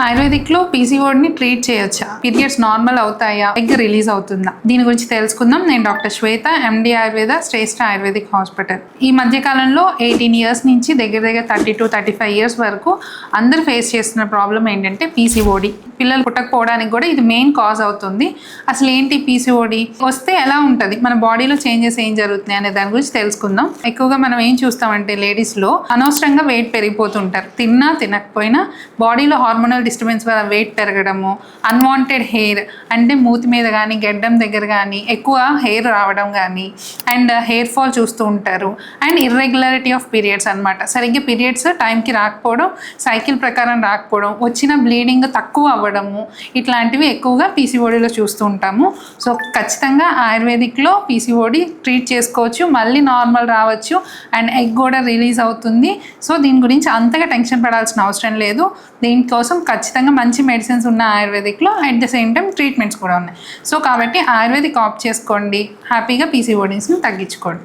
ఆయుర్వేదిక్లో పీసీఓడిని treat చేయొచ్చా? Periods normal అవుతాయా? Egg release అవుతుందా? దీని గురించి తెలుసుకుందాం. నేను డాక్టర్ శ్వేత, ఎండి ఆయుర్వేద, శ్రేష్ఠ ఆయుర్వేదిక్ హాస్పిటల్. ఈ మధ్య కాలంలో 18 ఇయర్స్ నుంచి దగ్గర 30-35 ఇయర్స్ వరకు అందరూ ఫేస్ చేస్తున్న ప్రాబ్లం ఏంటంటే పీసీఓడి. పిల్లలు పుట్టకపోవడానికి కూడా ఇది మెయిన్ కాజ్ అవుతుంది. అసలు ఏంటి పీసీఓడి? వస్తే ఎలా ఉంటుంది, మన బాడీలో చేంజెస్ ఏం జరుగుతున్నాయి అనే దాని గురించి తెలుసుకుందాం. ఎక్కువగా మనం ఏం చూస్తామంటే లేడీస్లో అనవసరంగా వెయిట్ పెరిగిపోతుంటారు. తిన్నా తినకపోయినా బాడీలో హార్మోనల్ డిస్టర్బెన్స్ వల్ల వెయిట్ పెరగడము, అన్వాంటెడ్ హెయిర్ అంటే మూతి మీద కానీ గెడ్డం దగ్గర కానీ ఎక్కువ హెయిర్ రావడం కానీ, అండ్ హెయిర్ ఫాల్ చూస్తూ ఉంటారు. అండ్ ఇర్రెగ్యులారిటీ ఆఫ్ పీరియడ్స్ అనమాట. సరిగ్గా పీరియడ్స్ టైంకి రాకపోవడం, సైకిల్ ప్రకారం రాకపోవడం, వచ్చిన బ్లీడింగ్ తక్కువ అవ్వడము, ఇట్లాంటివి ఎక్కువగా పీసీఓడిలో చూస్తూ ఉంటాము. సో ఖచ్చితంగా ఆయుర్వేదిక్లో పీసీఓడి ట్రీట్ చేసుకోవచ్చు, మళ్ళీ నార్మల్ రావచ్చు, అండ్ ఎగ్ కూడా రిలీజ్ అవుతుంది. సో దీని గురించి అంతగా టెన్షన్ పడాల్సిన అవసరం లేదు. దీనికోసం ఖచ్చితంగా మంచి మెడిసిన్స్ ఉన్న ఆయుర్వేదిక్లో at the same time treatments కూడా ఉన్నాయి. సో కాబట్టి ఆయుర్వేదిక్ ఆప్ట్ చేసుకోండి, హ్యాపీగా పీసీఓడీస్ని తగ్గించుకోండి.